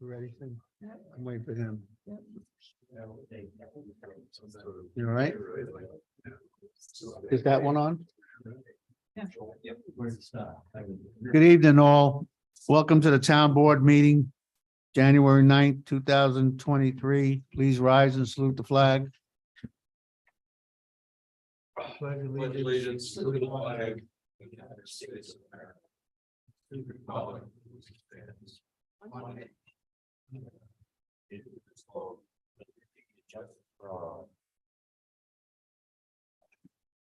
Ready? I'm waiting for him. You all right? Is that one on? Good evening, all. Welcome to the town board meeting, January 9th, 2023. Please rise and salute the flag. Pledge allegiance to the flag of the United States of America, to the republic which stands one nation, indivisible, with liberty and justice for all.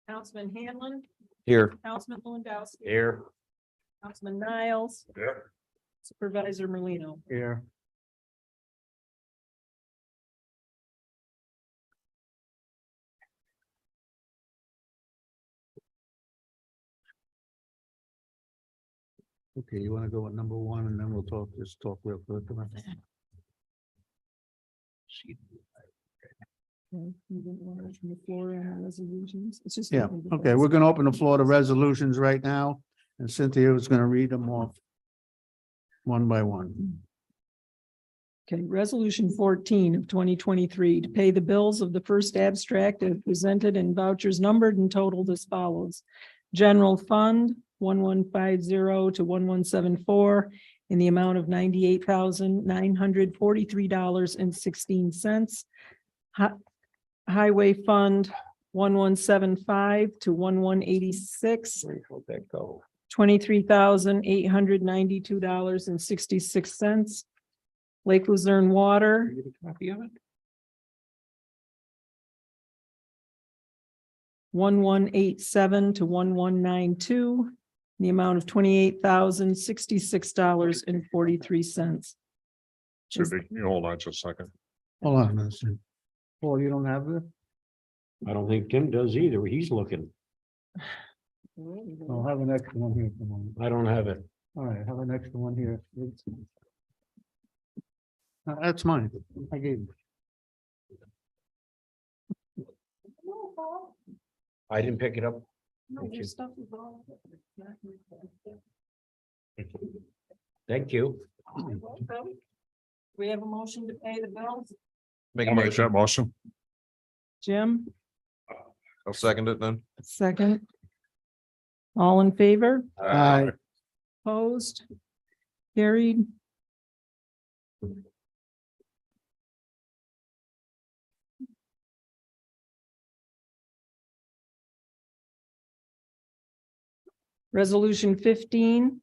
Councilman Hanlon, Here. Councilman Lewandowski. Here. Councilman Niles, Here. Supervisor Merlino. Here. Okay, you want to go with number one and then we'll just talk real quick about it. Okay, you didn't want to open the floor on resolutions. It's just. Yeah, okay, we're gonna open the floor to resolutions right now, and Cynthia was gonna read them off one by one. Okay, resolution 14 of 2023 to pay the bills of the first abstract as presented and vouchers numbered and totaled as follows. General Fund 1150 to 1174 in the amount of $98,943.16. Highway Fund 1175 to 1186. Let that go. $23,892.66. Lake Luzerne Water, Get a copy of it? 1187 to 1192, the amount of $28,066.43. Should be, you hold on just a second. Hold on a minute. Paul, you don't have it? I don't think Tim does either. He's looking. I'll have an extra one here. Come on. I don't have it. All right, have an extra one here. That's mine. I gave you. I didn't pick it up. No, Thank you. your stuff is all- Thank you. We have a motion to pay the bills. I'll make that motion. Jim, I'll second it then. second. All in favor? Aye. Opposed? Carried. Resolution 15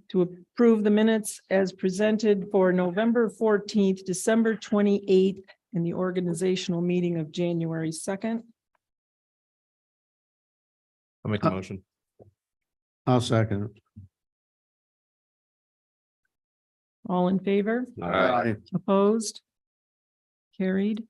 to approve the minutes as presented for November 14th, December 28th, and the organizational meeting of January 2nd. I'll make a motion. I'll second it. All in favor? Aye. Opposed? Carried.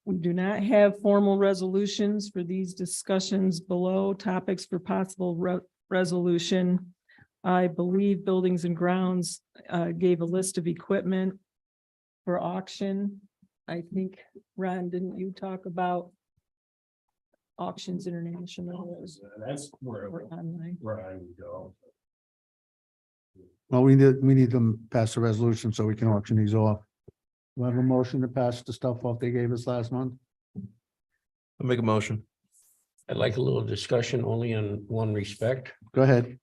We do not have formal resolutions for these discussions below. Topics for possible resolution. I believe Buildings and Grounds gave a list of equipment for auction. I think, Ron, didn't you talk about Auctions International? That's where Or online? I would go. Well, we need to pass a resolution so we can auction these off. We have a motion to pass the stuff off they gave us last month. I'll make a motion. I'd like a little discussion only on one respect. Go ahead.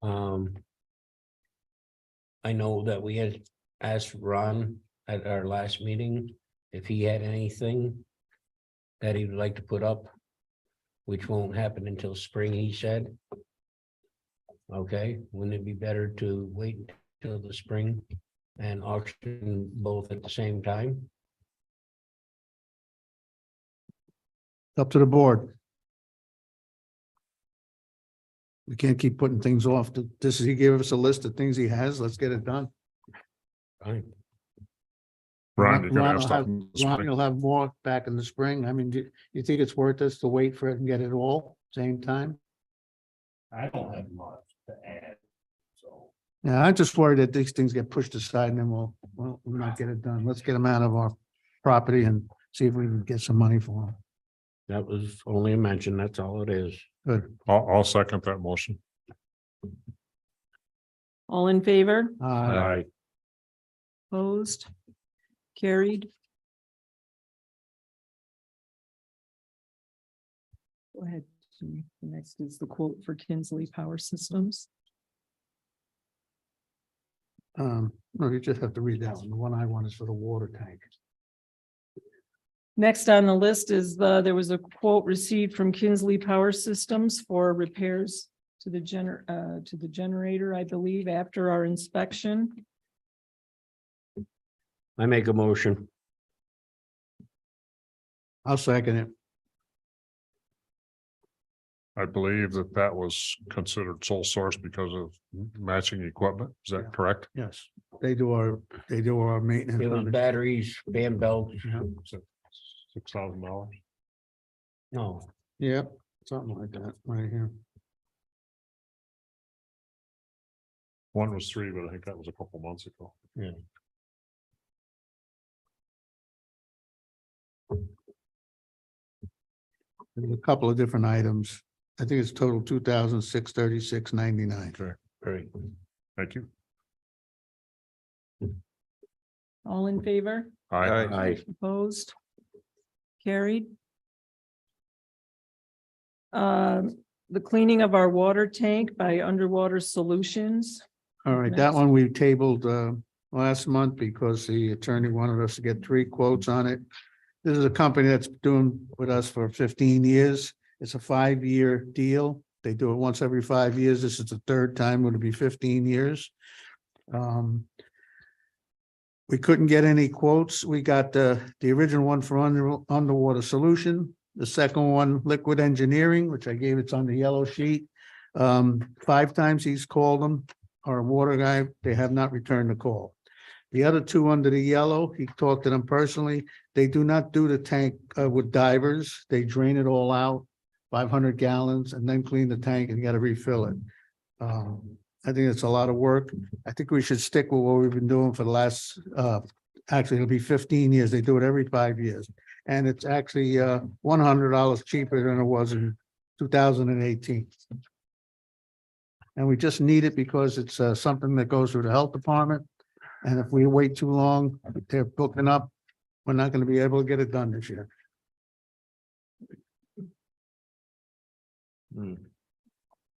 I know that we had asked Ron at our last meeting if he had anything that he would like to put up, which won't happen until spring, he said. Okay, wouldn't it be better to wait till the spring and auction both at the same time? Up to the board. We can't keep putting things off. This is, he gave us a list of things he has. Let's get it done. Fine. Ron, you're gonna Ron have will stuff. have- in the Ron, spring. you'll have more back in the spring. I mean, do you think it's worth us to wait for it and get it all same time? I don't have much to add, so. Yeah, I'm just worried that these things get pushed aside and then we'll not get it done. Let's get them out of our property and see if we can get some money for them. That was only a mention, that's all it is. Good. I'll second that motion. All in favor? Aye. Opposed? Carried. Go ahead. Jimmy. The next is the quote for Kinsley Power Systems. No, you just have to read that one. The one I want is for the water tank. Next on the list is there was a quote received from Kinsley Power Systems for repairs to the generator, I believe, after our inspection. I make a motion. I'll second it. I believe that that was considered sole source because of matching equipment. Is that correct? Yes, they do our maintenance. It was on it. batteries, fan belts. Yeah. $6,000. No, Yep, something like that right here. One was 3, but I think that was a couple months ago. There's a couple of different items. I think it's total 2,636.99. Okay, great. thank you. All in favor? Aye. Opposed? Carried. The cleaning of our water tank by Underwater Solutions. All right, that one we tabled last month because the attorney wanted us to get 3 quotes on it. This is a company that's doing with us for 15 years. It's a 5-year deal. They do it once every 5 years. This is the 3rd time, it'll be 15 years. We couldn't get any quotes. We got the original one for Underwater Solution. The second one, Liquid Engineering, which I gave, it's on the yellow sheet. 5 times he's called them, our water guy, they have not returned the call. The other 2 under the yellow, he talked to them personally. They do not do the tank with divers. They drain it all out, 500 gallons, and then clean the tank and you got to refill it. I think it's a lot of work. I think we should stick with what we've been doing for the last, actually, it'll be 15 years. They do it every 5 years. And it's actually $100 cheaper than it was in 2018. And we just need it because it's something that goes through the health department. And if we wait too long, they're booking up. We're not going to be able to get it done this year.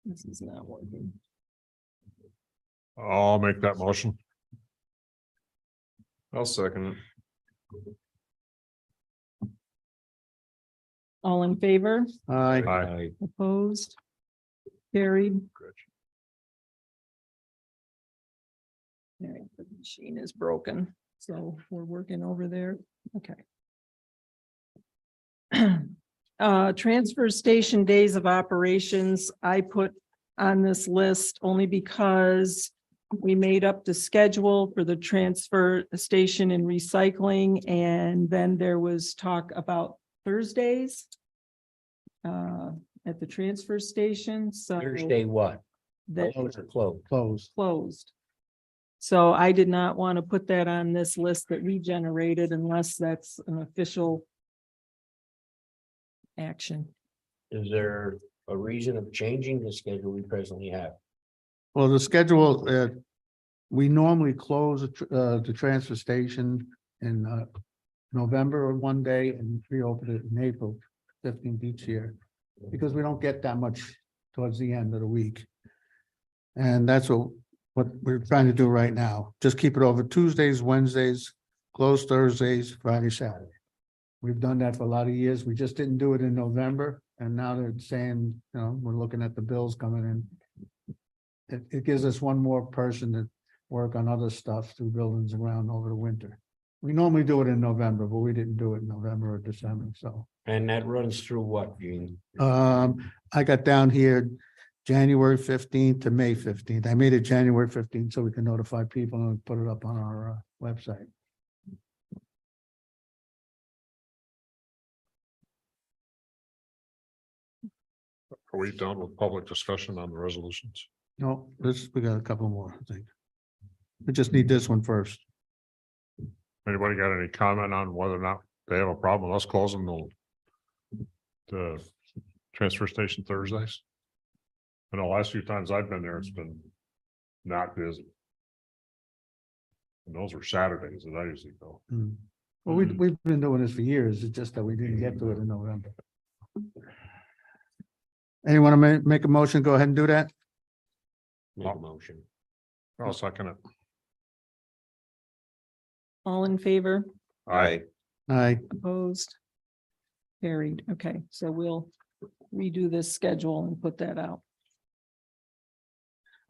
This is not working. I'll make that motion. I'll second it. All in favor? Aye. Aye. Opposed? Carried. All right, the machine is broken, so we're working over there. Okay. Transfer station days of operations, I put on this list only because we made up the schedule for the transfer station and recycling, and then there was talk about Thursdays at the transfer station, so. Thursday what? That Close or close? Closed. closed. So I did not want to put that on this list that we generated unless that's an official action. Is there a reason of changing the schedule we presently have? Well, the schedule, we normally close the transfer station in November on one day and reopen it in April 15th each year. Because we don't get that much towards the end of the week. And that's what we're trying to do right now. Just keep it over Tuesdays, Wednesdays, close Thursdays, Friday, Saturday. We've done that for a lot of years. We just didn't do it in November. And now they're saying, you know, we're looking at the bills coming in. It gives us one more person to work on other stuff through buildings and ground over the winter. We normally do it in November, but we didn't do it in November or December, so. And that runs through what, Gene? I got down here January 15th to May 15th. I made it January 15th so we can notify people and put it up on our website. Are we done with public discussion on the resolutions? No, we got a couple more, I think. We just need this one first. Anybody got any comment on whether or not they have a problem with us closing the transfer station Thursdays? I know the last few times I've been there, it's been not busy. And those were Saturdays that I usually go. Mm. Well, we've been doing this for years. It's just that we didn't get to it in November. Anyone want to make a motion? Go ahead and do that. Make a motion. I'll second it. All in favor? Aye. Aye. Opposed? Carried. Okay, so we'll redo this schedule and put that out.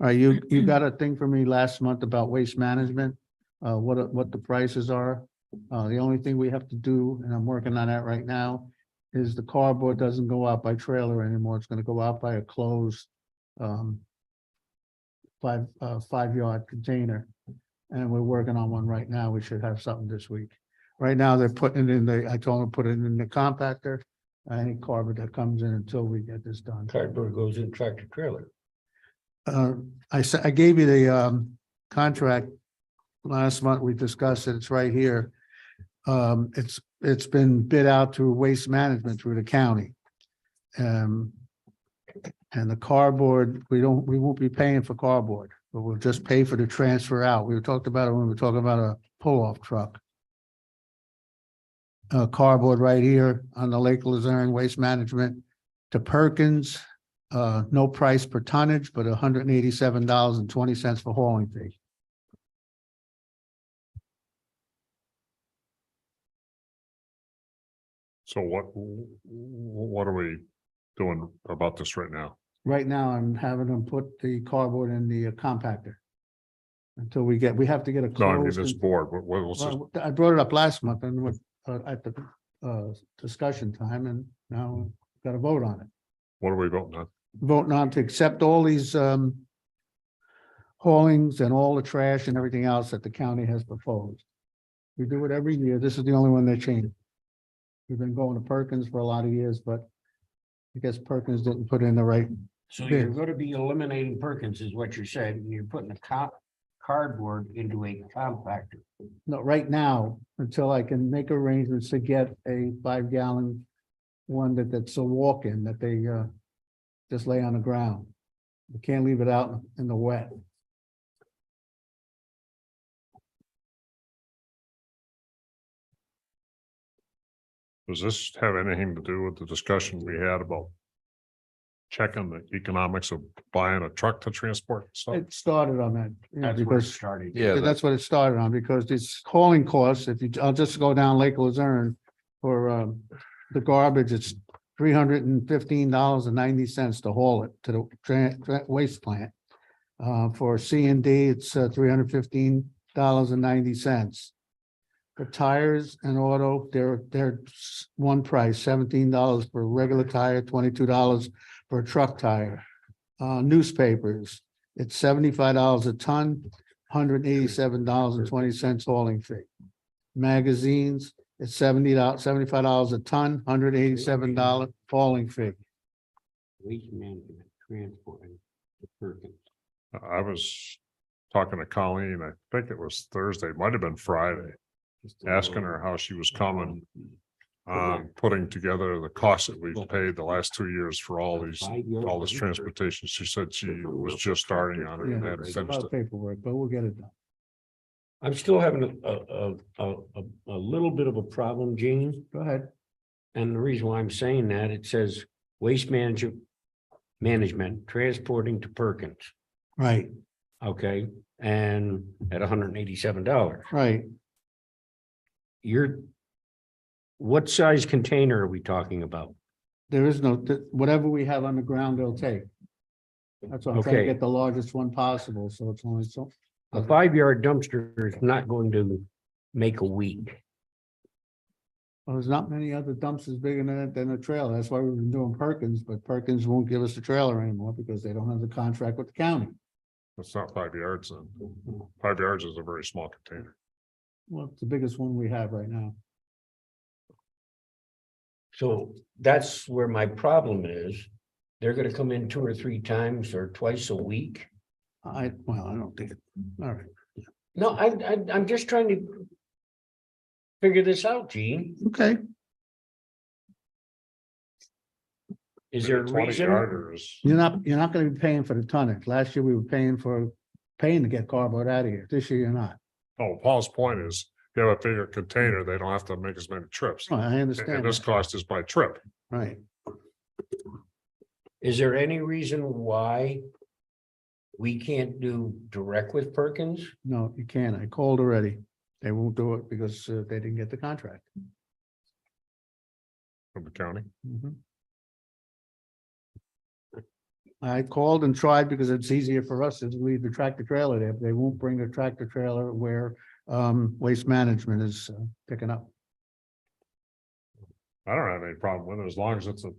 All right, you got a thing for me last month about waste management, what the prices are. The only thing we have to do, and I'm working on that right now, is the cardboard doesn't go out by trailer anymore. It's gonna go out by a closed 5-yard container. And we're working on one right now. We should have something this week. Right now, they're putting it in I told them to put it in the compactor. Any cardboard that comes in until we get this done. Cardboard goes in tractor trailer. I gave you the contract last month. We discussed it. It's right here. It's been bid out through Waste Management through the county. And the cardboard, we won't be paying for cardboard, but we'll just pay for the transfer out. We talked about it when we were talking about a pull-off truck. Cardboard right here on the Lake Luzerne Waste Management to Perkins. No price per tonnage, but $187.20 for hauling fee. So what are we doing about this right now? Right now, I'm having them put the cardboard in the compactor. Until we have to get a No, I mean closed. this board, what was this? Well, I brought it up last month and with, at the discussion time, and now we've got to vote on it. What are we voting on? Voting on to accept all these haulings and all the trash and everything else that the county has proposed. We do it every year. This is the only one that changed. We've been going to Perkins for a lot of years, but I guess Perkins didn't put in the right. So you're gonna be eliminating Perkins is what you're saying, and you're putting a cardboard into a compactor. No, right now, until I can make arrangements to get a 5-gallon one that's a walk-in that they just lay on the ground. You can't leave it out in the wet. Does this have anything to do with the discussion we had about checking the economics of buying a truck to transport stuff? It started on that. That's where it Because started. Yeah, that's what it started on, because it's hauling costs, I'll just go down Lake Luzerne for the garbage, it's $315.90 to haul it to the waste plant. For C&D, it's $315.90. For tires and auto, they're one price, $17 for a regular tire, $22 for a truck tire. Newspapers, it's $75 a ton, $187.20 hauling fee. Magazines, it's $75 a ton, $187 hauling fee. Waste management, transporting to Perkins. I was talking to Colleen, I think it was Thursday, might have been Friday, asking her how she was coming on putting together the costs that we've paid the last 2 years for all this transportation. She said she was just starting on it and Yeah, hadn't it's a lot finished of it. paperwork, but we'll get it done. I'm still having a little bit of a problem, Gene. Go ahead. And the reason why I'm saying that, it says waste management transporting to Perkins. Right, Okay, and at $187. right. What size container are we talking about? There is no, whatever we have on the ground, they'll take. That's why I'm trying to Okay. get the largest one possible, so it's only so. A 5-yard dumpster is not going to make a week. Well, there's not many other dumpsters bigger than a trailer. That's why we've been doing Perkins, but Perkins won't give us the trailer anymore because they don't have the contract with the county. It's not 5 yards then. 5 yards is a very small container. Well, it's the biggest one we have right now. So that's where my problem is. They're gonna come in 2 or 3 times or twice a week. I don't think it, all right, No, I'm just trying to figure this out, Gene. okay. Is there a 20 reason? yarders. You're not gonna be paying for the tonnage. Last year, we were paying for paying to get cardboard out of here. This year you're not. Oh, Paul's point is, you have a bigger container, they don't have to make as many trips. Oh, I And understand this that. cost is by trip. Right. Is there any reason why we can't do direct with Perkins? No, you can't. I called already. They won't do it because they didn't get the contract. From the county. Mhm. I called and tried because it's easier for us to leave the tractor trailer there. But they won't bring a tractor trailer where Waste Management is picking up. I don't have any problem with it as long as it's a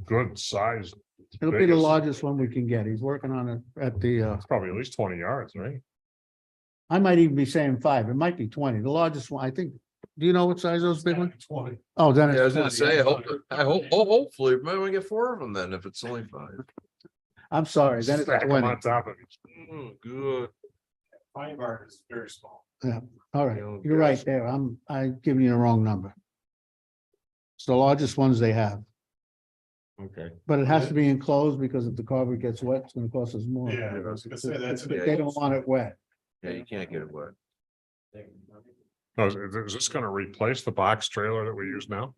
good size. It'll be the biggest- largest one we can get. He's working on it at the, It's probably at least 20 yards, right? I might even be saying 5. It might be 20. The largest one, I think. Do you know what size those big ones? 20. Oh, then Yeah, I was it's gonna 20. say, I hope, hopefully, we might get 4 of them then, if it's only 5. I'm sorry, then it's Stack 'em 20. on top of each. Good. Fine bar is very small. All right, Oh, you're right gosh. there. I'm giving you the wrong number. It's the largest ones they have, Okay. but it has to be enclosed because if the cardboard gets wet, it's gonna cost us more. Yeah, I was gonna say that's. They don't want it wet. Yeah, you can't get it wet. Oh, is this gonna replace the box trailer that we use now?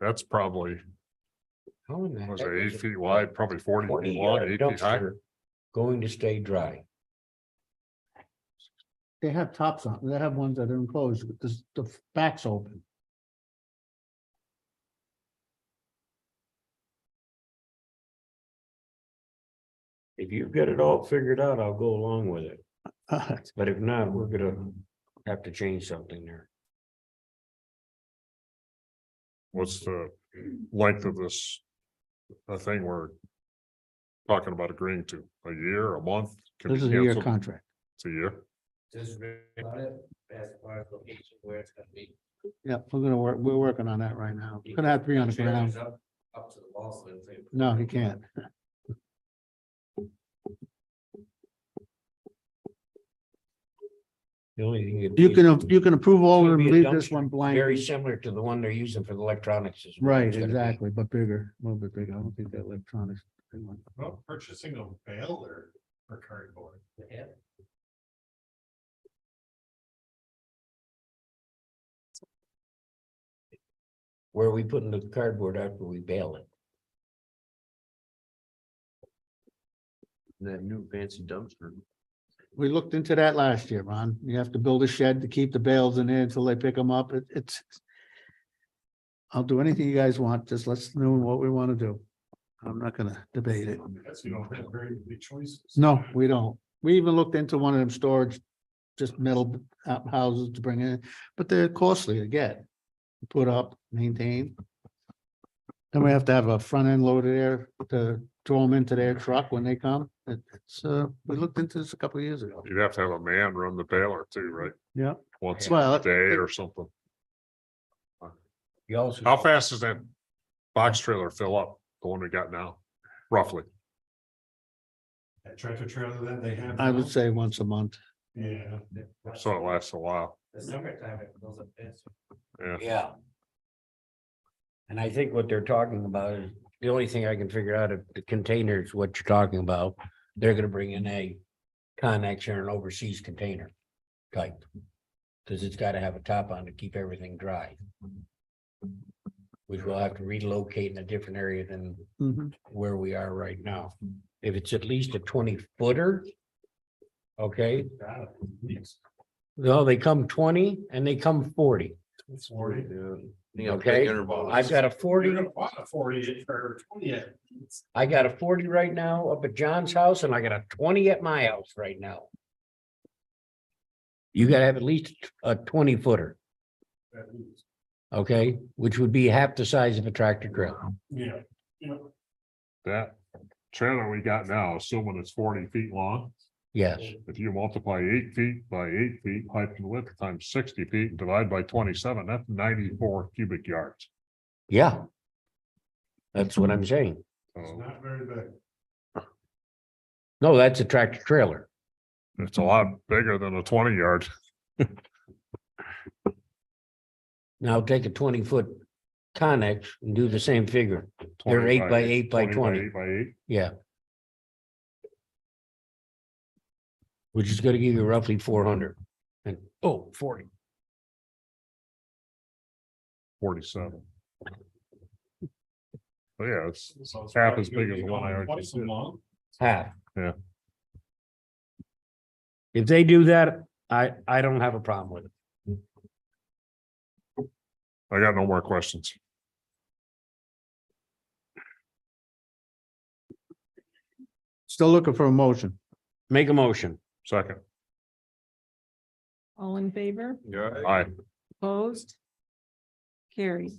That's probably, How in the was heck it is 8 feet wide, probably 40 feet long, 8 feet high? dumpster going to stay dry? They have tops on, they have ones that are enclosed, but the back's open. If you've got it all figured out, I'll go along with it. But if not, we're gonna have to change something there. What's the length of this? A thing we're talking about agreeing to, a year, a month? Can This be is a year canceled? contract. It's a year. Just about it, as far as location where it's gonna be. Yeah, we're working on that right now. Gonna have to be on the ground. Up to the wall, so it's- No, you can't. The only thing You can approve all of It's them, gonna be a leave this dumpster, one blank. very similar to the one they're using for the electronics. is what Right, it's gonna be. exactly, but bigger, a little bit bigger. I don't think that electronics. big one. Well, purchasing a bale or cardboard. Yeah. Where are we putting the cardboard after we bale it? That new fancy dumpster. We looked into that last year, Ron. You have to build a shed to keep the bales in there until they pick them up. It's. I'll do anything you guys want. Just let's know what we want to do. I'm not gonna debate it. Because you don't have very many choices. No, we don't. We even looked into one of them storage, just metal houses to bring in, but they're costly to get. Put up, maintain. Then we have to have a front end loader there to throw them into their truck when they come. It's, we looked into this a couple of years ago. You'd have to have a man run the baler too, right? Yeah. Once Well, a day or something. You also. How fast does that box trailer fill up, the one we got now, roughly? That tractor trailer that they have. I would now, say once a month. Yeah. So it lasts a while. The summertime it goes up fast. Yeah, Yeah. And I think what they're talking about is, the only thing I can figure out if the containers, what you're talking about, they're gonna bring in a Connex or an overseas container type. Cause it's gotta have a top on to keep everything dry. Which we'll have to relocate in a different area than Mhm. where we are right now. If it's at least a 20-footer. Okay, no, they come 20 and they come 40. It's 40. Okay, I've got a 40. You're gonna want a 40 or 20. I got a 40 right now up at John's house and I got a 20 at my house right now. You gotta have at least a 20-footer, okay, which would be half the size of a tractor trailer. Yeah. Yeah. that trailer we got now, assuming it's 40 feet long, Yes, if you multiply 8 feet by 8 feet, height and width times 60 feet, and divide by 27, that's 94 cubic yards. yeah. That's what I'm saying. It's So not very big. No, that's a tractor trailer. it's a lot bigger than a 20 yard. Now take a 20-foot Connex and do the same figure. They're 20 8 by 8 by 20. 8 by 8. Yeah. Which is gonna give you roughly 400 and, 40. 47. But yeah, it's half as big as the one I already Twice a did. month. Half. Yeah. If they do that, I don't have a problem with it. I got no more questions. Still looking for a motion. Make a motion. Second, All in favor? Yeah. aye. Opposed? Carried.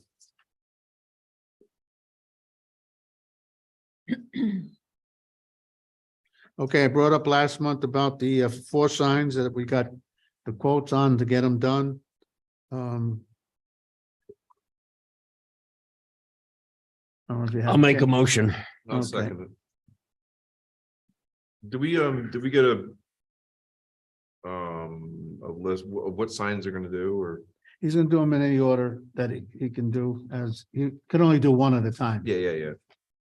Okay, I brought up last month about the 4 signs that we got the quotes on to get them done. I don't know if you have- I'll make a motion. I'll Okay. second it. Do we get a list of what signs they're gonna do, or? He's gonna do them in any order that he can do, as he can only do one at a time. Yeah.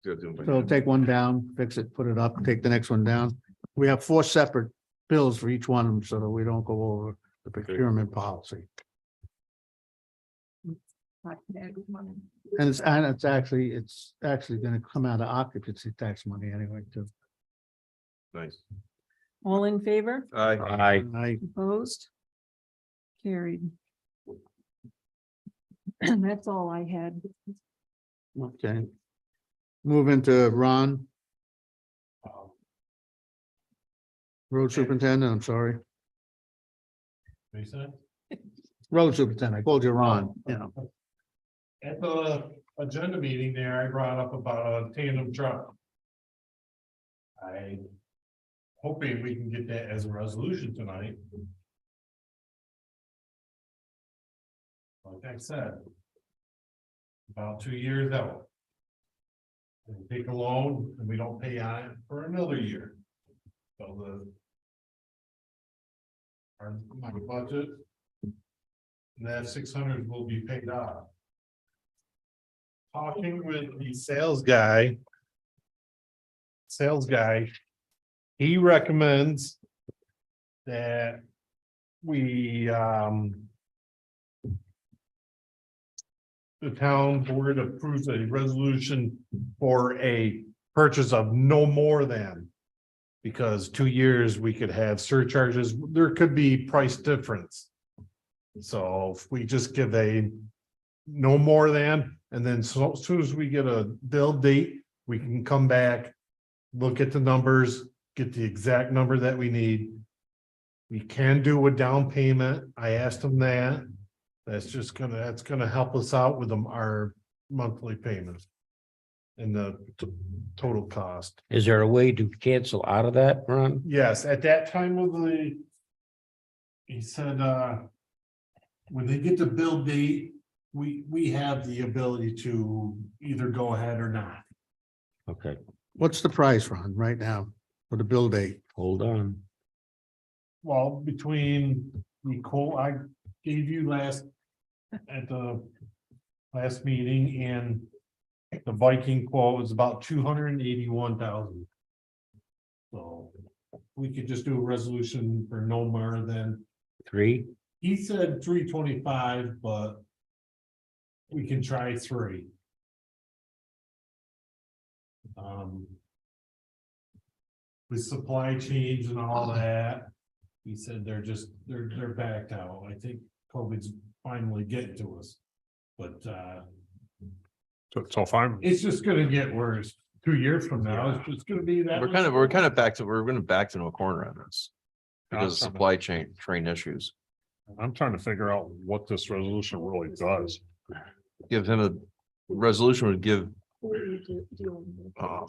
Gotta do 'em by So hand. take one down, fix it, put it up, take the next one down. We have 4 separate bills for each one of them, so that we don't go over the procurement policy. And it's actually gonna come out of occupancy tax money anyway, too. Nice. All in favor? Aye. I, Opposed? Carried. That's all I had. okay. Move into Ron, road superintendent, I'm sorry, What you said? road superintendent, I called you Ron, you know. At the agenda meeting there, I brought up about a tandem truck. I hoping we can get that as a resolution tonight. Like I said. About 2 years out. We take a loan and we don't pay on it for another year. So my budget. And that 600 will be paid off. Talking with the sales guy. He recommends. That we the town board approves a resolution for a purchase of no more than. Because 2 years we could have surcharges, there could be price difference. So if we just give a no more than, and then so as soon as we get a bill date, we can come back. Look at the numbers, get the exact number that we need. We can do a down payment. I asked him that. That's gonna help us out with our monthly payments. And the total cost. Is there a way to cancel out of that, Ron? Yes, at that time of the. He said, when they get the bill date, we have the ability to either go ahead or not. Okay, What's the price, Ron, right now for the bill date? hold on. Well, between the quote I gave you at the last meeting and the Viking quote was about 281,000. So we could just do a resolution for no more than, 3, he said 325, but we can try 3. With supply chains and all that, he said they're backed out. I think COVID's finally getting to us. But So fine. it's just gonna get worse. 2 years from now, it's just gonna be that. We're kind of back to no corner on this. Because of supply train issues. I'm trying to figure out what this resolution really does. Give him a resolution would give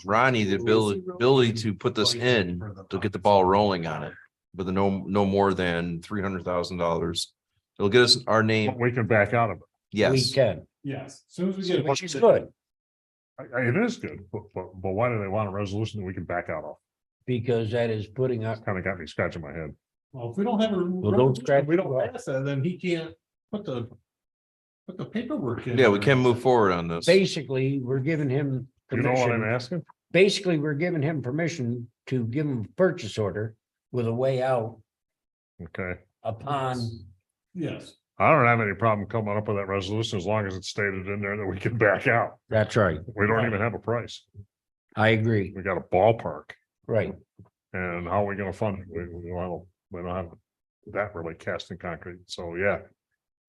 Ronnie the ability to put this in to get the ball rolling on it. With a no more than $300,000. It'll get us our name. We can back out of it. we Yes, can, Yes, as soon as we get. which is good, It is good, but why do they want a resolution that we can back out of? because that is putting up, Kind of got me scratching my head. Well, if we don't have a. Well, don't scratch We don't it off. pass that, then he can't put the Put the paperwork in. Yeah, we can move forward on this. Basically, we're giving him You know what I'm permission. asking? Basically, we're giving him permission to give him a purchase order with a way out Okay. upon, Yes. I don't have any problem coming up with that resolution as long as it's stated in there that we can back out. that's right. We don't even have a price. I agree, We got a ballpark. right. And how are we gonna fund it? We don't have that really cast in concrete. So, yeah,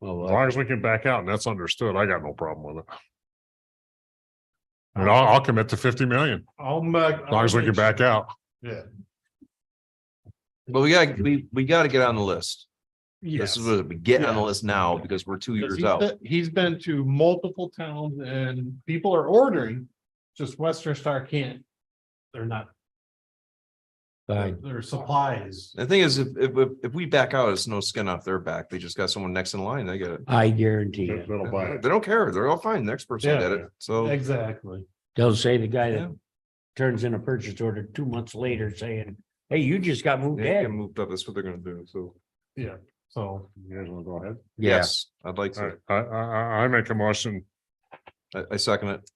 Well, as long as we can back out and that's understood, I got no problem with it. And I'll commit to 50 million, As as long as we can back out. Yeah. But we gotta get on the list. This Yes. is what we get on the Yeah. list now because we're 2 years out. He's been to multiple towns and people are ordering, just Western Star can't. They're not, Fine. their supplies. The thing is, if we back out, it's no skin off their back. They just got someone next in line. They get it. I guarantee you. That'll buy it. They don't care. They're all fine. Next person Yeah. did it. So Exactly. They'll say the guy Yeah. that turns in a purchase order 2 months later saying, hey, you just got moved they get in. moved up. That's what they're gonna do. So Yeah, so. You guys wanna go ahead? yes, I'd like All to. right, I make a motion I second it.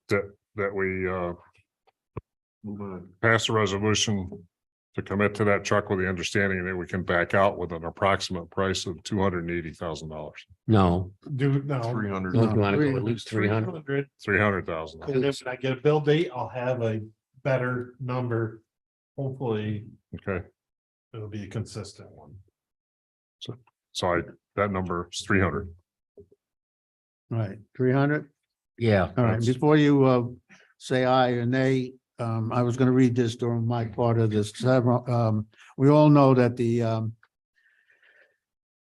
that we Move on. pass a resolution to commit to that truck with the understanding that we can back out with an approximate price of $280,000, No, Do now. 300. don't you want to go at least 300? 300. 300,000. And if I get a bill date, I'll have a better number. Hopefully, Okay, it'll be a consistent one. that number is 300. Right, 300. Yeah, All right, before you say aye or nay, I was gonna read this during my part of this. We all know that the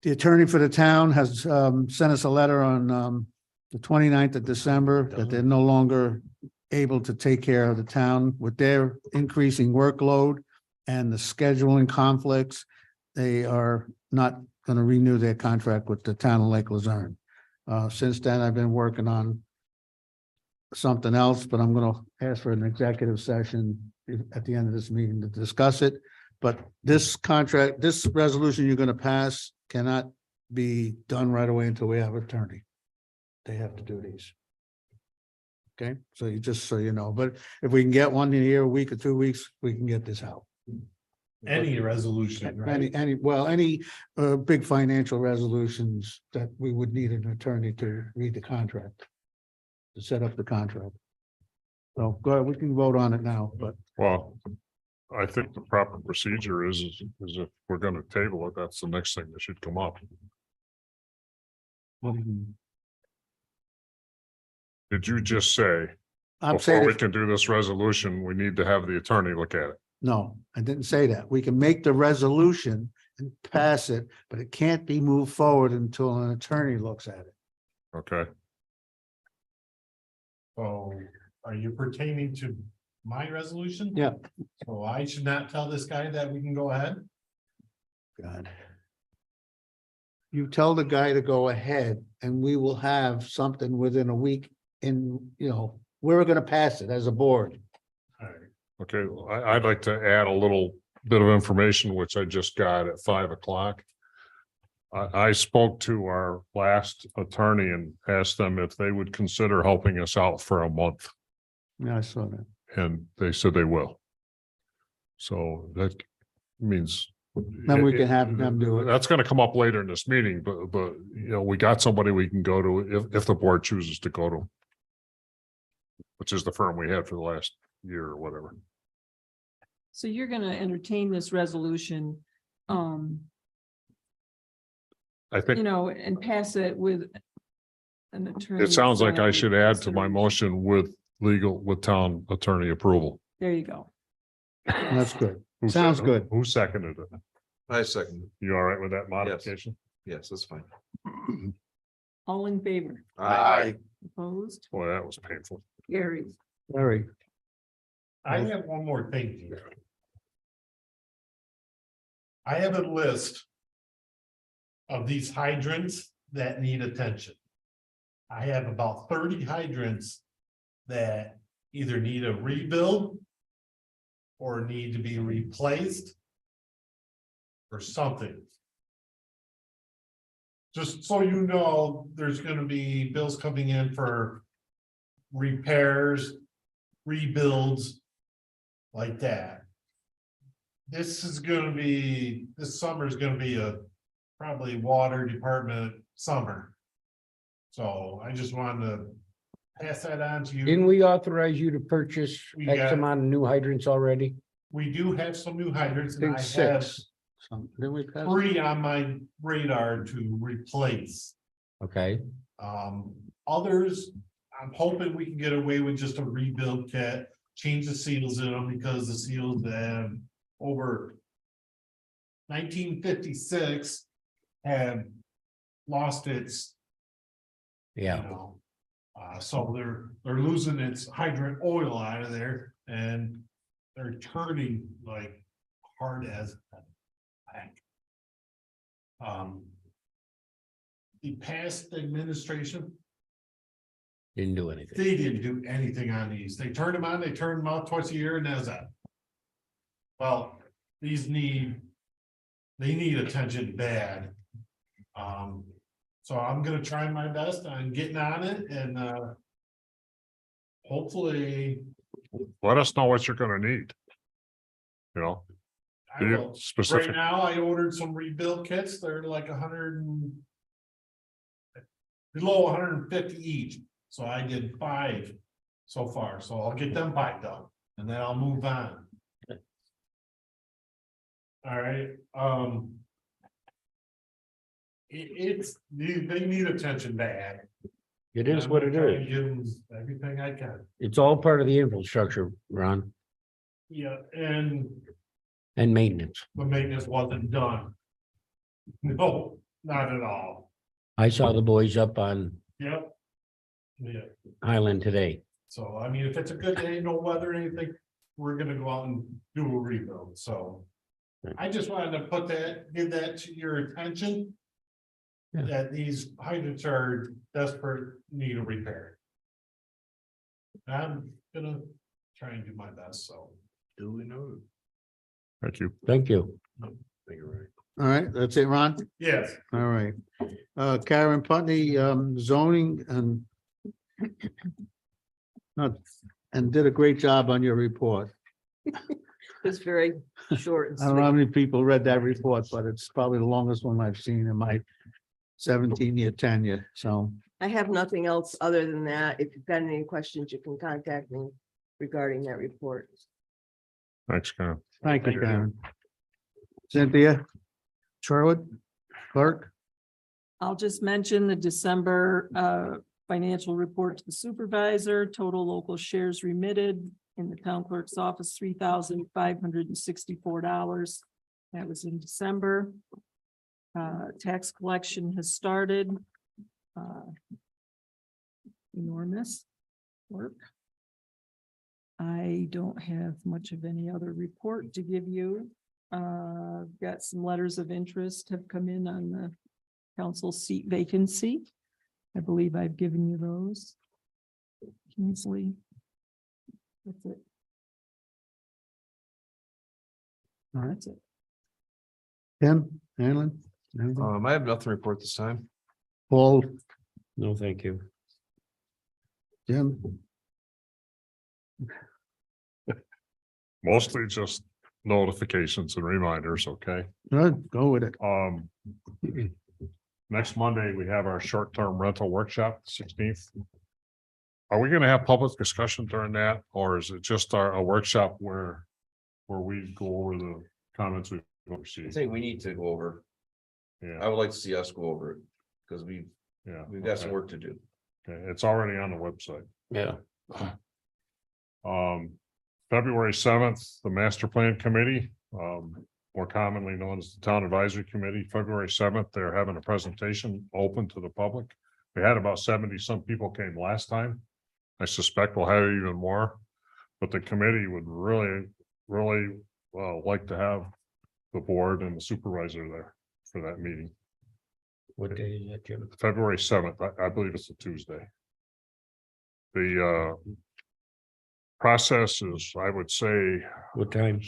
attorney for the town has sent us a letter on the 29th of December that they're no longer able to take care of the town with their increasing workload and the scheduling conflicts. They are not gonna renew their contract with the town of Lake Luzerne. Since then, I've been working on something else, but I'm gonna ask for an executive session at the end of this meeting to discuss it. But this contract, this resolution you're gonna pass cannot be done right away until we have an attorney. They have to do these. Okay, so you just so you know, but if we can get one in here, a week or 2 weeks, we can get this out. Any resolution, right? Any big financial resolutions that we would need an attorney to read the contract. To set up the contract. So go ahead, we can vote on it now, but Well, I think the proper procedure is if we're gonna table it, that's the next thing that should come up. Did you just say, I'm before saying, we can do this resolution, we need to have the attorney look at it? no, I didn't say that. We can make the resolution and pass it, but it can't be moved forward until an attorney looks at it. Okay, So are you pertaining to my resolution? Yeah. So I should not tell this guy that we can go ahead? God. You tell the guy to go ahead and we will have something within a week we're gonna pass it as a board. All right. okay, I'd like to add a little bit of information, which I just got at 5 o'clock. I spoke to our last attorney and asked them if they would consider helping us out for a month, Yeah, I saw that. and they said they will. So that means. Then we can have them do it. That's gonna come up later in this meeting, but we got somebody we can go to if the board chooses to go to. Which is the firm we had for the last year or whatever. so you're gonna entertain this resolution, I think and pass it with an attorney. it sounds like I should add to my motion with town attorney approval. There you go. That's good. Who Sounds sec- good. Who seconded it? I second. it. You all right with that modification? Yes, that's fine. All in favor, Aye. opposed, Boy, that was painful. carries. Very. I have one more thing here. I have a list of these hydrants that need attention. I have about 30 hydrants that either need a rebuild or need to be replaced or something. just so you know, there's gonna be bills coming in for repairs, rebuilds, like that. This summer is gonna be a probably water department summer. So I just wanted to pass that on to you. Didn't we authorize you to purchase We X got- amount of new hydrants already? We do have some new hydrants I and think I have 6. Didn't we pass? 3 on my radar to replace. Okay, Others, I'm hoping we can get away with just a rebuild kit, change the seals in them because the seals have over 1956 have lost its, you yeah, know, so they're losing its hydrant oil out of there and they're turning like hard as heck. The past administration, didn't do anything. they didn't do anything on these. They turned them on, they turned them off twice a year and that's that. Well, they need attention bad. So I'm gonna try my best on getting on it and, hopefully. Let us know what you're gonna need. You know, I do you will. Right specific, now, I ordered some rebuild kits. They're like 100 and below 150 each. So I did 5 so far. So I'll get them 5 done and then I'll move on. All right, they need attention bad. It is I'm what gonna it try and is. give them everything I can. It's all part of the infrastructure, Ron, Yeah, and and maintenance. the maintenance wasn't done. No, not at all. I saw the boys up on Yep. Yeah. Highland today. So, I mean, if it's a good day, no weather or anything, we're gonna go out and do a rebuild, so. I just wanted to give that to your attention. Yeah. That these hydrants are desperate need of repair. I'm gonna try and do my best, so. Duly noted. thank you. Thank you. All right, that's it, Ron? Yes, All right. Karen Putney, zoning and not, and did a great job on your report. It's very short and I don't know how sweet. many people read that report, but it's probably the longest one I've seen in my 17-year tenure, so. I have nothing else other than that. If you've got any questions, you can contact me regarding that report. Thanks, Karen. Thank you, Karen. Cynthia? Sherwood? Clerk? I'll just mention the December financial report to the supervisor, total local shares remitted in the town clerk's office, $3,564. That was in December. Tax collection has started. Enormous work. I don't have much of any other report to give you. Got some letters of interest have come in on the council seat vacancy. I believe I've given you those. Kingsley. That's it. All right. That's it. Tim? Alan? Anything? I have nothing to report this time. Paul? No, thank you. Jim? Mostly just notifications and reminders, okay? Good, go with it. Next Monday, we have our short-term rental workshop, 16th. Are we gonna have public discussion during that, or is it just a workshop where we go over the comments we've I received? think we need to go over, I Yeah, would like to see us go over it, because yeah. we've got some okay. work to do. Okay, it's already on the website. Yeah, February 7th, the master plan committee, more commonly known as the town advisory committee, February 7th, they're having a presentation open to the public. We had about 70-some people came last time. I suspect we'll have even more, but the committee would really like to have the board and the supervisor there for that meeting. what day is that, Jim? February 7th, I believe it's a Tuesday. The process is, I would say, What time?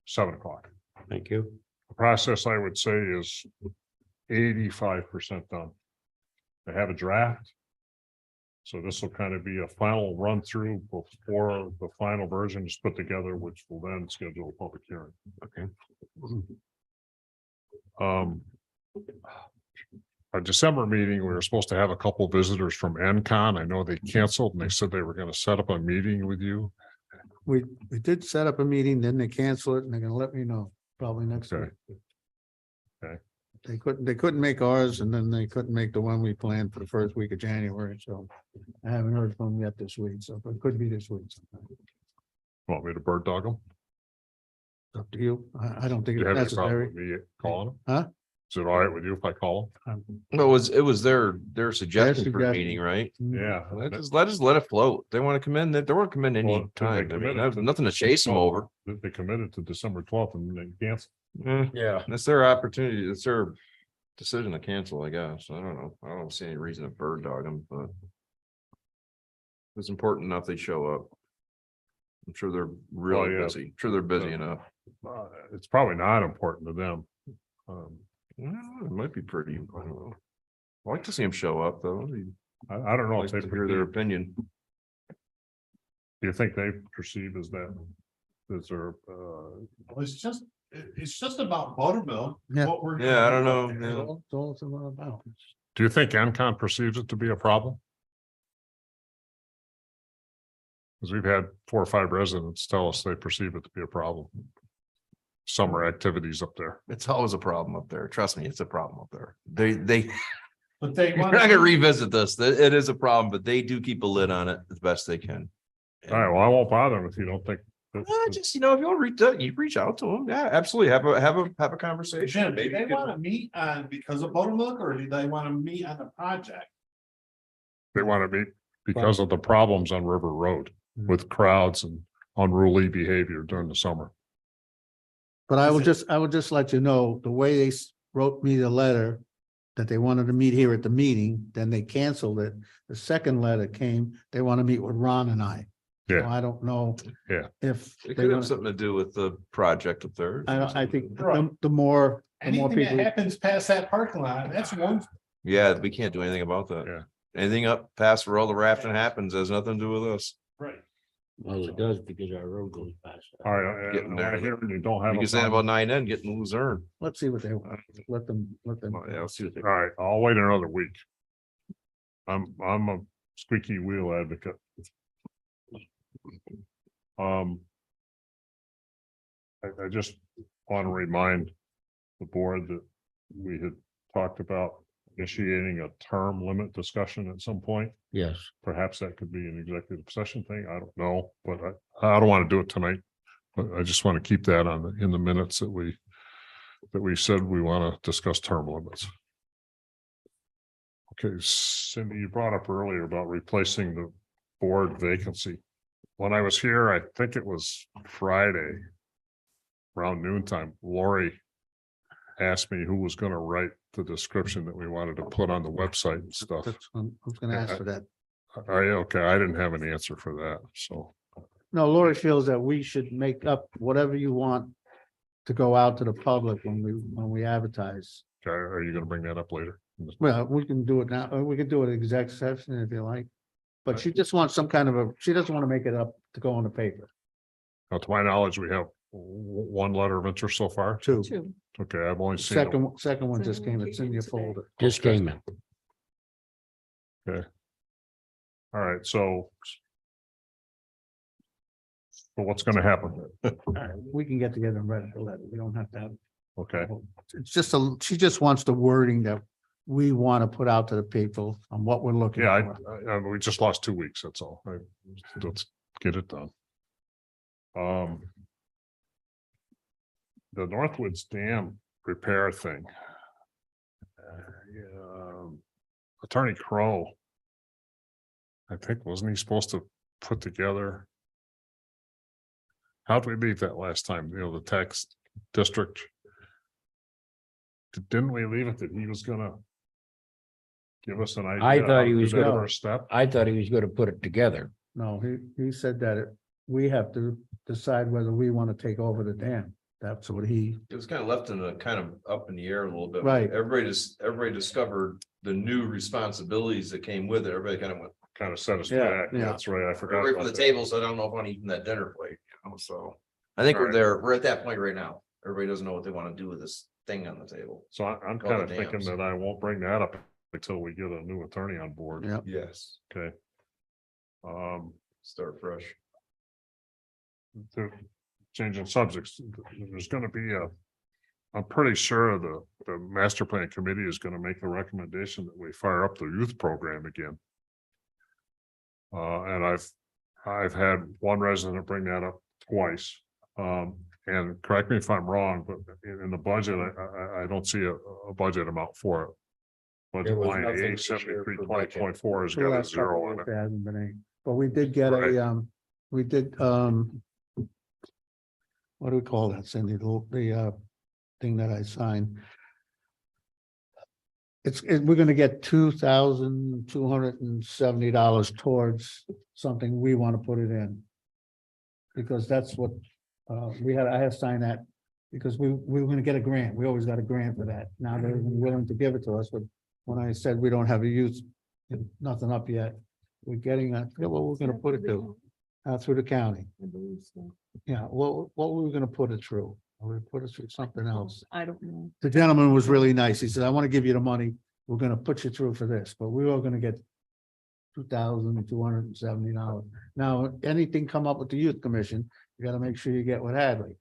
7 o'clock. Thank you. The process, I would say, is 85% done. They have a draft. So this will kind of be a final run through before the final version is put together, which will then schedule a public hearing. Okay. Our December meeting, we were supposed to have a couple visitors from NCON. I know they canceled and they said they were going to set up a meeting with you. We did set up a meeting, then they cancel it and they're gonna let me know probably next Okay. week. Okay. They couldn't make ours and then they couldn't make the one we planned for the first week of January, so I haven't heard from them yet this week, so it could be this week. sometime. Want me to bird dog them? Up to you. I don't think Do you it's have any problem necessary. with me calling them? Huh? Is it all right with you if I call No, it was their suggestion for a suggestion. meeting, right? them? Yeah. Let it float. They want to come in, they want to come in Well, any they time. I mean, committed there's to- nothing to chase them over. They committed to December 12th and they canceled. Yeah. That's their opportunity. It's their decision to cancel, I guess. I don't know. I don't see any reason to bird dog them, but if it's important enough, they show up. I'm sure they're really yeah. busy. I'm sure they're busy Yeah. enough. It's probably not important to them. It might be pretty. I don't know. I like to see them show up, though. I don't I know like if they to hear their do opinion. you think they perceive as that? Is there, It's just about buttermilk. Yeah. What we're. Yeah, I don't know. gonna do. Yeah. That's all it's about. do you think NCON perceives it to be a problem? Because we've had 4 or 5 residents tell us they perceive it to be a problem. Summer activities up there. It's always a problem up there. Trust me, it's a problem up there. They, But they we're want. not gonna revisit this. It is a problem, but they do keep a lid on it as best they can. All right, well, I won't bother them if you don't think. Just, if you want to reach out, you reach out to them. Yeah, absolutely. Have a conversation. Jim, do Maybe they you could- want to meet on because of buttermilk or do they want to meet on the project? They want to meet because of the problems on River Road with crowds and unruly behavior during the summer. But I will just let you know, the way they wrote me the letter that they wanted to meet here at the meeting, then they canceled it. The second letter came, they want to meet with Ron and I. So Yeah. I don't know. Yeah. If It they could have want, something to do with the project up there. I think Right. the more Anything that people. happens past that parking lot, that's one. Yeah, we can't do anything about that. Yeah. Anything up past where all the rafting happens has nothing to do with us. Right. Well, it does because our road goes past. that. All right, Getting there. I hear you don't have. You a can say problem. about 9N getting to Luzerne. Let's see what they want. Let them. Well, yeah, let's see what they. All right, I'll wait another week. I'm a squeaky wheel advocate. I just want to remind the board that we had talked about initiating a term limit discussion at some point. Yes. Perhaps that could be an executive session thing. I don't know, but I don't want to do it tonight. But I just want to keep that in the minutes that we said we want to discuss term limits. Okay, Cindy, you brought up earlier about replacing the board vacancy. When I was here, I think it was Friday, around noontime, Lori asked me who was going to write the description that we wanted to put on the website and stuff. I was gonna ask for that. Okay, I didn't have an answer for that, so. No, Lori feels that we should make up whatever you want to go out to the public when we advertise. Okay, are you gonna bring that up later? Well, we can do it now, or we could do it exec session if you like. But she just wants some kind of she doesn't want to make it up to go on the paper. Now, to my knowledge, we have one letter of interest so far. Two. Okay, I've only seen. Second one just came, it's in your folder. Just came in. All right, so. What's gonna happen? We can get together and write a letter. We don't have to have. Okay, It's just she just wants the wording that we want to put out to the people on what we're looking yeah, for. we just lost 2 weeks, that's all. Let's get it done. The Northwoods Dam repair thing. Attorney Crow. I think, wasn't he supposed to put together? How'd we leave that last time? You know, the tax district. Didn't we leave it that he was gonna give us an idea? I thought how he to was do that gonna- First step. I thought he was gonna put it together. No, he said that we have to decide whether we want to take over the dam. That's what he, It was kind of left in a kind of up in the air a little bit. Right. Everybody discovered the new responsibilities that came with it. Everybody kind of went, Kind of set us Yeah, back. yeah. That's right. I forgot. away from about the that. table, so I don't know if I'm eating that dinner plate, you know, so. I think we're Alright. there, we're at that point right now. Everybody doesn't know what they want to do with this thing on the table. So I'm All kind the of thinking dams. that I won't bring that up until we get a new attorney on board. yeah, Yes. Okay. Start fresh. To changing subjects, there's gonna be I'm pretty sure the master plan committee is gonna make a recommendation that we fire up the youth program again. And I've had one resident bring that up twice. And correct me if I'm wrong, but in the budget, I don't see a budget amount for it. Budget There was line nothing eight this year seventy-three for point budget. four has for the got a last couple zero of in years, it. there hasn't been any, but we did get Right. we did, what do we call that, Cindy, the thing that I signed? We're gonna get $2,270 towards something we want to put it in. Because that's what, I have signed that, because we were gonna get a grant, we always got a grant for that, now they're willing to give it to us, but when I said we don't have a youth, nothing up yet, we're getting that, what we're gonna put it to, through the county, I believe so. yeah, what were we gonna put it through? We put it through something else. I don't know. The gentleman was really nice. He said, I want to give you the money. We're gonna put you through for this, but we were gonna get $2,270. Now, anything come up with the youth commission, you gotta make sure you get with Hadley.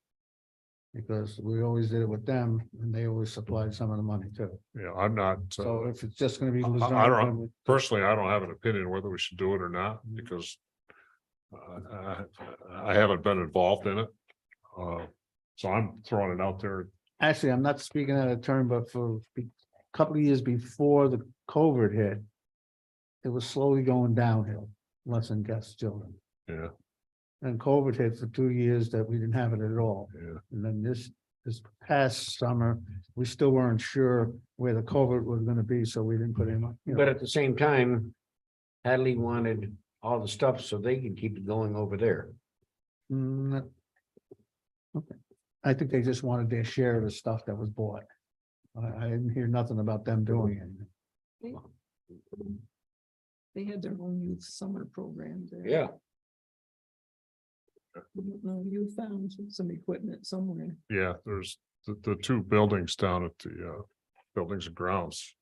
Because we always did it with them and they always supplied some of the money too. Yeah, I'm not. So if it's just gonna be. I don't, personally, I don't have an opinion whether we should do it or not, because I haven't been involved in it. So I'm throwing it out there. Actually, I'm not speaking out of turn, but for a couple of years before the COVID hit, it was slowly going downhill, less than guest children. Yeah, And COVID hit for 2 years that we didn't have it at all. yeah. And then this past summer, we still weren't sure where the COVID was gonna be, so we didn't put in. But at the same time, Hadley wanted all the stuff so they could keep it going over there. Okay, I think they just wanted their share of the stuff that was bought. I didn't hear nothing about them doing it. They had their own youth summer program there. Yeah. I don't know, you found some equipment somewhere. Yeah, there's the two buildings down at the buildings and grounds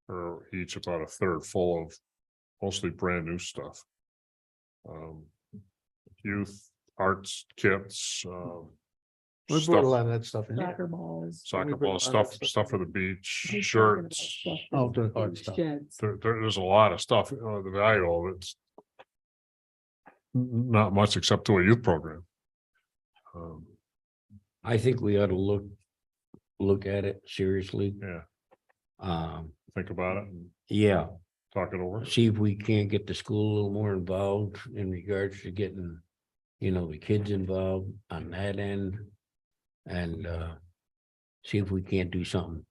are each about a third full of mostly brand new stuff. Youth arts kits, We brought a stuff, lot of that stuff in. Soccer balls. soccer we brought ball a lot stuff, of stuff stuff for the He's beach, talking about shirts. stuff Oh, that's the hard in stuff. sheds. There's a lot of stuff, the value of it's not much except to a youth program. I think we ought to look at it seriously. Yeah, Think about it and yeah, talk it over. see if we can't get the school a little more involved in regards to getting, the kids involved on that end. And see if we can't do something.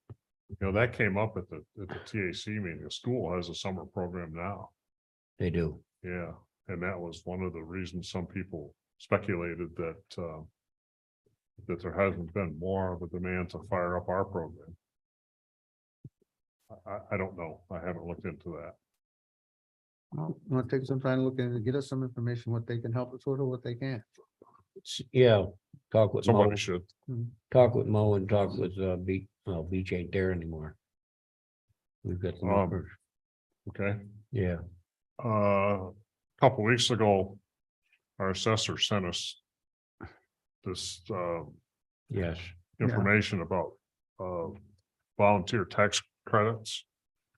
That came up at the TAC meeting. The school has a summer program now. They do. Yeah, and that was one of the reasons some people speculated that there hasn't been more of a demand to fire up our program. I don't know. I haven't looked into that. Well, want to take some time to look and get us some information, what they can help us with or what they can't. Yeah, talk with Mo, Somebody should. and talk with Beach. Well, Beach ain't there anymore. We've got some numbers. Okay. Yeah, Couple weeks ago, our assessor sent us this yes. information about volunteer tax credits.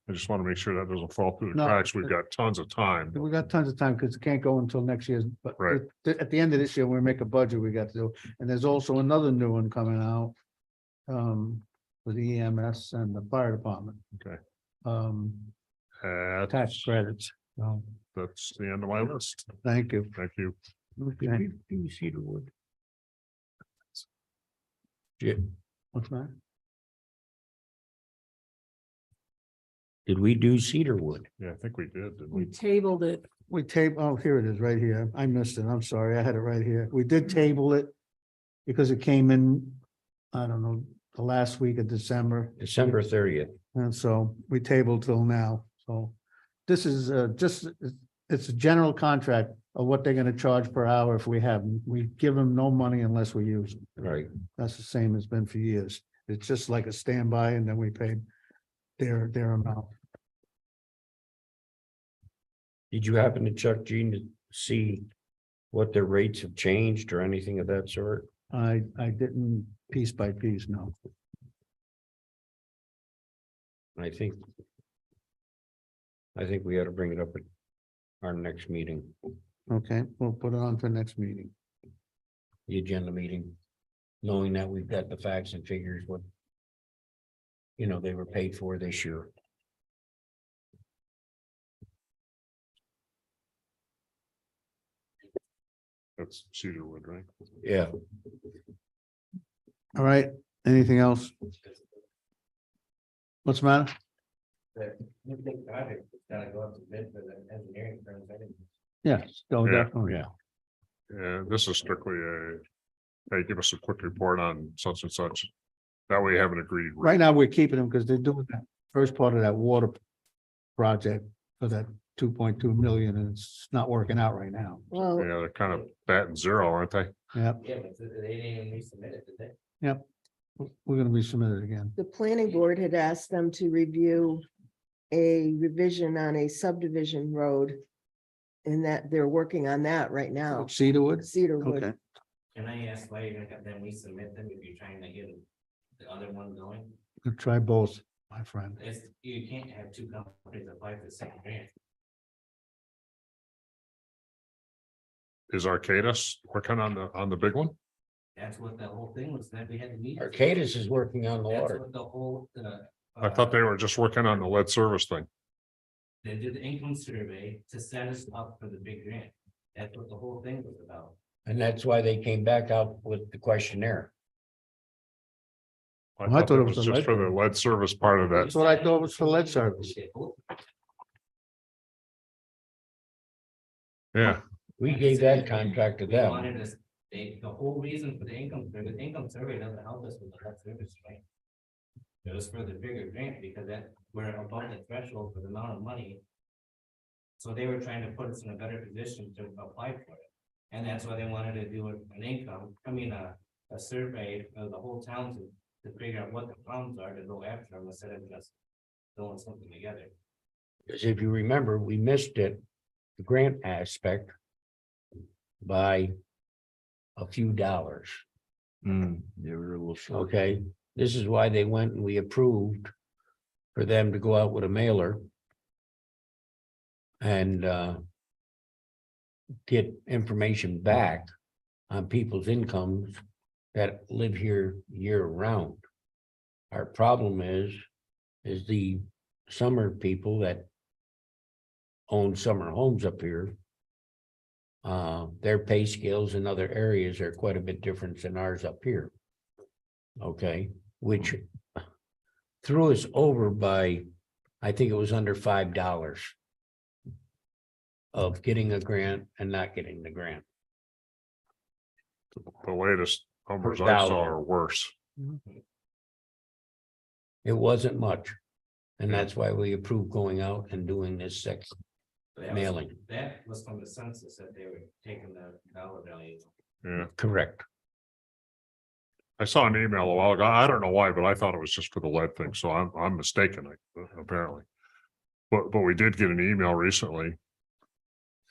I just want to make sure that doesn't fall through the No. cracks. We've got tons of time. We got tons of time because it can't go until next year's, but Right. at the end of this year, we make a budget we got to do. And there's also another new one coming out. With the EMS and the fire department. Okay. Tax credits. So, That's the end of my list. thank you. Thank you. Did Okay, we do Cedarwood? Yeah, what's that? did we do Cedarwood? Yeah, I think we did. didn't We we? tabled it. We here it is, right here. I missed it. I'm sorry. I had it right here. We did table it. Because it came in I don't know, the last week of December. December 30th. And so we tabled till now, so this is just, it's a general contract of what they're gonna charge per hour if we have them. We give them no money unless we use them. Right. That's the same as been for years. It's just like a standby and then we pay their amount. Did you happen to check, Gene, to see what their rates have changed or anything of that sort? I didn't piece by piece, no. I think we ought to bring it up at our next meeting, Okay, we'll put it on for next meeting. the agenda meeting, knowing that we've got the facts and figures, what they were paid for this year. That's Cedarwood, right? Yeah. All right, anything else? What's the matter? Yes, oh, Yeah. definitely. Yeah. Yeah, this is strictly hey, give us a quick report on such and such. That way you have an agreed. rate. Right now, we're keeping them because they're doing that first part of that water project for that 2.2 million, and it's not working out right now. Well, Yeah, they're kind of batting zero, aren't they? Yep, Yeah, but they didn't even resubmit it, did they? yep. We're gonna resubmit it again. the planning board had asked them to review a revision on a subdivision road. And that they're working on that right now, Cedarwood? Cedarwood. Okay, Can I ask why you're gonna have them resubmit them if you're trying to get the other one going? we'll try both, my friend. It's, you can't have two companies apply for the same grant. Is Arcadis working on the big one? That's what the whole thing was, that we had to meet. Arcadis is working on the That's water. what the whole, I thought they were just working on the lead service thing. they did the income survey to set us up for the big grant. That's what the whole thing was about. And that's why they came back out with the questionnaire. I Well, I thought it was just for the lead service part of that. That's what I thought was for lead service. Yeah, We gave that contract to We them. wanted us, the whole reason for the income survey doesn't help us with the lead service, right? It was for the bigger grant because we're above the threshold for the amount of money. So they were trying to put us in a better position to apply for it. And that's why they wanted to do a survey of the whole town to figure out what the problems are to go after them instead of just throwing something together. Because if you remember, we missed it, the grant aspect, by a few dollars. Yeah, we were a little short. Okay, this is why they went and we approved for them to go out with a mailer and get information back on people's incomes that live here year round. Our problem is the summer people that own summer homes up here. Their pay scales in other areas are quite a bit different than ours up here. Okay, which threw us over by, I think it was under $5 of getting a grant and not getting the grant. the latest numbers I $1,000. saw are worse. It wasn't much. And that's why we approved going out and doing this section. That was- Mailing. That was from the census that they were taking the dollar value. Yeah, Correct. I saw an email a while ago. I don't know why, but I thought it was just for the lead thing, so I'm mistaken, apparently. But we did get an email recently.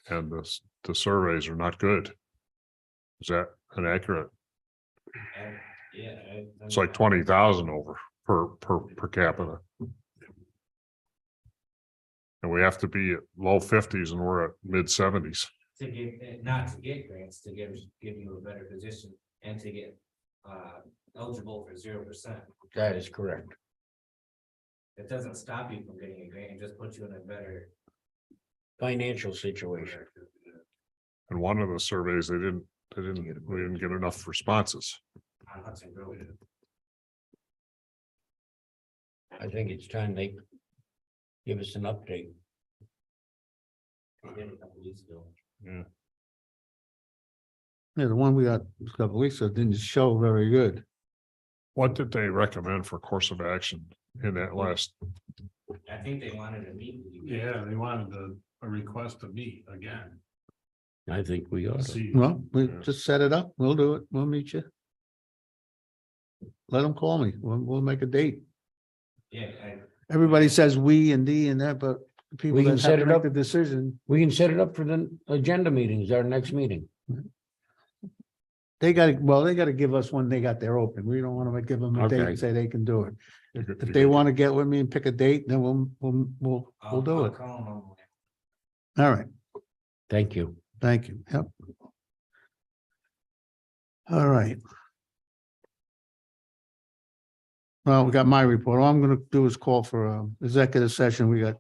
And the surveys are not good. Is that inaccurate? And, yeah. It's like 20,000 over per capita. And we have to be at low 50s and we're at mid 70s. To get, not to get grants, to give you a better position and to get eligible for 0%. That is correct. It doesn't stop you from getting a grant, it just puts you in a better. Financial situation. And one of the surveys, we didn't get enough responses. On Hudson Grove. I think it's time they give us an update. They did a couple weeks ago. Yeah, the one we got a couple weeks ago didn't show very good. What did they recommend for course of action in that last? I think they wanted to meet with you. Yeah, they wanted a request to meet again. I think we ought to. See, Well, we Yeah. just set it up. We'll do it. We'll meet you. Let them call me. We'll make a date. Yeah, Everybody says we and D and that, but the people We can that set have to it make up. the decision, We can set it up for the agenda meetings, our next meeting. they gotta give us when they got their open. We don't want to give them a date Okay. and say they can do it. You could- If you they could- want to get with me and pick a date, then we'll do it. Call them. All right. Thank you. Thank you. Yep. All right. Well, we got my report. All I'm gonna do is call for a executive session. We got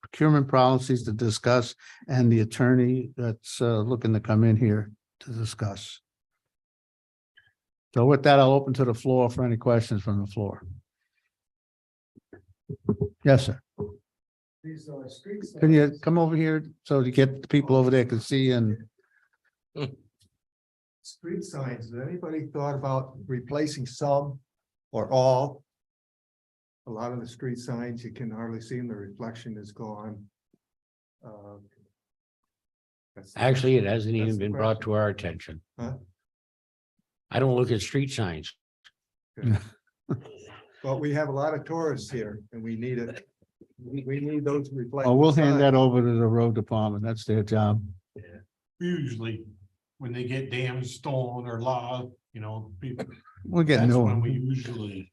procurement policies to discuss and the attorney that's looking to come in here to discuss. So with that, I'll open to the floor for any questions from the floor. Yes, sir. Can you come over here so to get the people over there can see and Street signs, has anybody thought about replacing some or all? A lot of the street signs, you can hardly see them, the reflection is gone. That's- Actually, it hasn't That's even the been brought to our attention. Huh? I don't look at street signs. But we have a lot of tourists here and we need it. We need those reflective. oh, we'll hand that signs. over to the road department. That's their job. usually when they get damaged, stolen or lost, you know, people, We'll get that's new when we one. usually.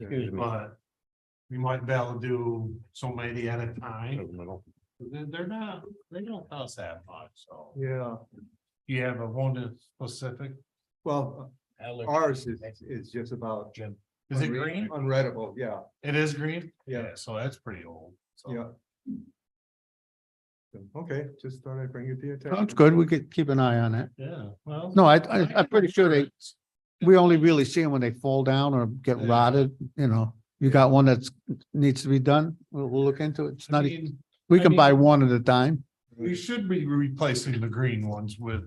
Excuse me. But we might be able to do so many at a in time. the middle. They're not, they don't cost that much, so. Yeah, You have a one that's specific, well, ours is just about. is it green? Unreadable, yeah, It is green? Yeah. So that's pretty old. So. yeah. Okay, just thought I'd bring it to your attention. Sounds good. We could keep an eye on that. Yeah, well. No, I'm pretty sure we only really see them when they fall down or get Yeah. rotted, you know. You got one that's needs to be done. We'll look into it. It's I not, mean, we I can buy mean- one at a time. we should be replacing the green ones with.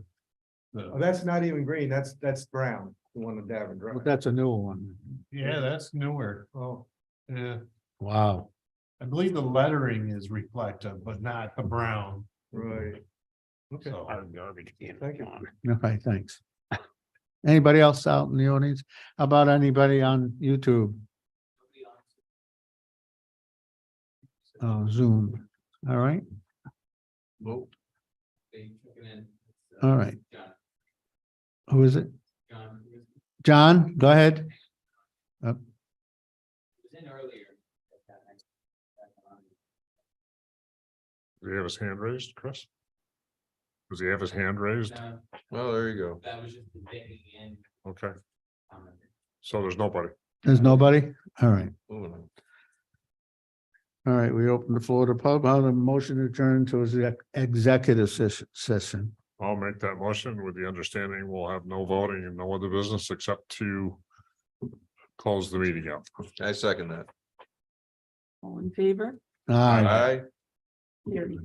Oh, The, that's not even green, that's brown, the one in Davin Drive. But that's a newer one. yeah, that's newer. Oh, Yeah, Wow. I believe the lettering is reflective, but not the brown. right. Okay, So. thank you. Okay, thanks. Anybody else out in the audience? How about anybody on YouTube? Oh, Zoom. All right, Well, all right. Who is it? John, go ahead. Does he have his hand raised, Chris? Does he have his hand raised? well, there you go. That was just the beginning and. Okay, so there's nobody. There's nobody? All right. Moving on. All right, we open the floor to pub. I'll have a motion to adjourn to executive session. I'll make that motion with the understanding we'll have no voting and no other business except to close the meeting out. I second that. All in favor? Aye. Aye. Carried.